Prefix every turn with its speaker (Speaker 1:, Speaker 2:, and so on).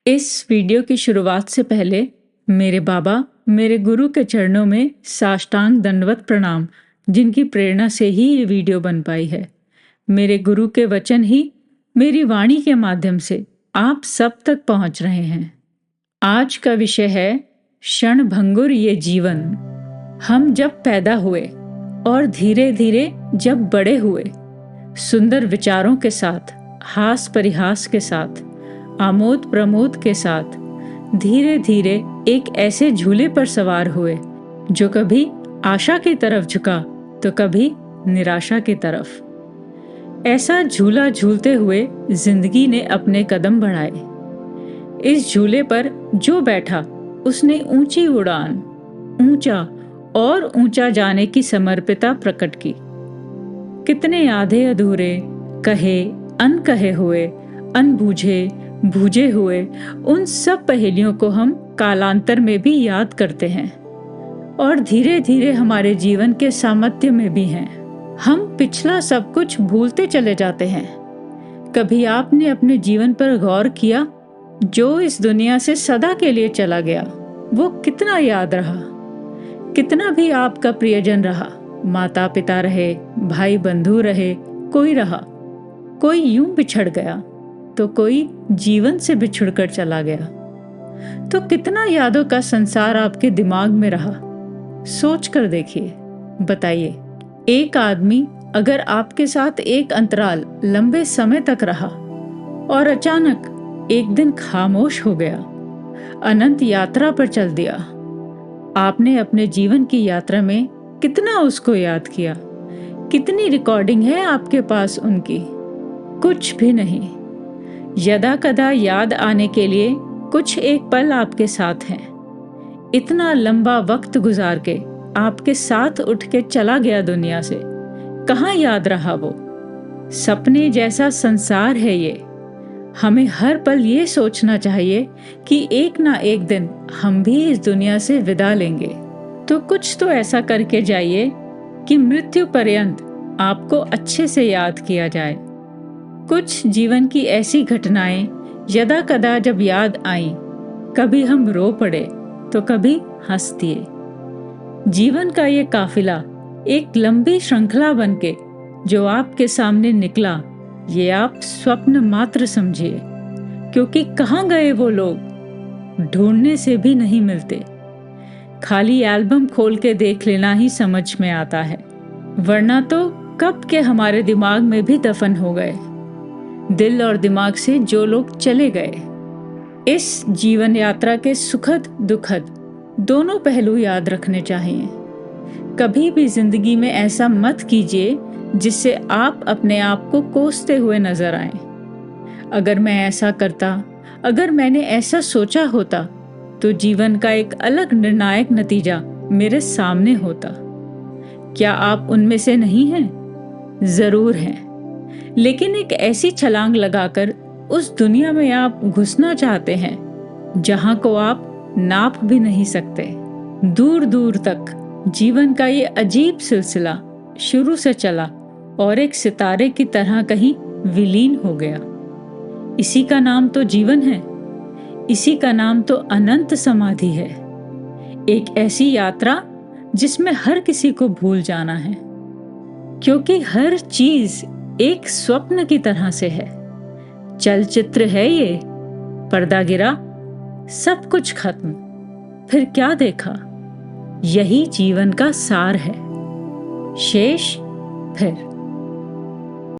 Speaker 1: इस वीडियो की शुरुआत से पहले मेरे बाबा, मेरे गुरु के चरणों में साष्टांग दंडवत प्रणाम, जिनकी प्रेरणा से ही ये वीडियो बन पाई है। मेरे गुरु के वचन ही मेरी वाणी के माध्यम से आप सब तक पहुंच रहे हैं। आज का विषय है क्षण भंगुर ये जीवन। हम जब पैदा हुए और धीरे धीरे जब बड़े हुए, सुंदर विचारों के साथ, हास परिहास के साथ, आमोद प्रमोद के साथ धीरे धीरे एक ऐसे झूले पर सवार हुए जो कभी आशा की तरफ झुका तो कभी निराशा की तरफ। ऐसा झूला झूलते हुए जिंदगी ने अपने कदम बढ़ाए। इस झूले पर जो बैठा उसने ऊंची उड़ान, ऊंचा और ऊंचा जाने की समर्पिता प्रकट की। कितने आधे अधूरे, कहे अनकहे हुए, अनबूझे बूझे हुए उन सब पहेलियों को हम कालांतर में भी याद करते हैं और धीरे धीरे हमारे जीवन के सामर्थ्य में भी हैं। हम पिछला सब कुछ भूलते चले जाते हैं। कभी आपने अपने जीवन पर गौर किया? जो इस दुनिया से सदा के लिए चला गया वो कितना याद रहा? कितना भी आपका प्रियजन रहा, माता पिता रहे, भाई बंधु रहे, कोई रहा, कोई यूं बिछड़ गया तो कोई जीवन से बिछुड़कर चला गया। तो कितना यादों का संसार आपके दिमाग में रहा? सोच कर देखिए, बताइए। एक आदमी अगर आपके साथ एक अंतराल लंबे समय तक रहा और अचानक एक दिन खामोश हो गया, अनंत यात्रा पर चल दिया, आपने अपने जीवन की यात्रा में कितना उसको याद किया? कितनी रिकॉर्डिंग है आपके पास उनकी? कुछ भी नहीं। यदा कदा याद आने के लिए कुछ एक पल आपके साथ हैं। इतना लंबा वक्त गुजार के आपके साथ उठ के चला गया दुनिया से, कहाँ याद रहा वो? सपने जैसा संसार है ये। हमें हर पल ये सोचना चाहिए कि एक ना एक दिन हम भी इस दुनिया से विदा लेंगे। तो कुछ तो ऐसा करके जाइए कि मृत्यु पर्यंत आपको अच्छे से याद किया जाए। कुछ जीवन की ऐसी घटनाएं यदा कदा जब याद आईं, कभी हम रो पड़े तो कभी हंस दिए। जीवन का ये काफिला एक लंबी श्रृंखला बनके जो आपके सामने निकला, ये आप स्वप्न मात्र समझिए, क्योंकि कहाँ गए वो लोग? ढूंढने से भी नहीं मिलते। खाली एल्बम खोल के देख लेना ही समझ में आता है, वरना तो कब के हमारे दिमाग में भी दफन हो गए। दिल और दिमाग से जो लोग चले गए। इस जीवन यात्रा के सुखद दुखद दोनों पहलू याद रखने चाहिए। कभी भी जिंदगी में ऐसा मत कीजिए जिससे आप अपने आप को कोसते हुए नजर आए। अगर मैं ऐसा करता, अगर मैंने ऐसा सोचा होता, तो जीवन का एक अलग निर्णायक नतीजा मेरे सामने होता। क्या आप उनमें से नहीं हैं? जरूर हैं, लेकिन एक ऐसी छलांग लगाकर उस दुनिया में आप घुसना चाहते हैं जहां को आप नाप भी नहीं सकते। दूर दूर तक जीवन का ये अजीब सिलसिला शुरू से चला और एक सितारे की तरह कहीं विलीन हो गया। इसी का नाम तो जीवन है, इसी का नाम तो अनंत समाधि है। एक ऐसी यात्रा जिसमें हर किसी को भूल जाना है, क्योंकि हर चीज एक स्वप्न की तरह से है। चलचित्र है ये, पर्दा गिरा, सब कुछ खत्म, फिर क्या देखा? यही जीवन का सार है। शेष फिर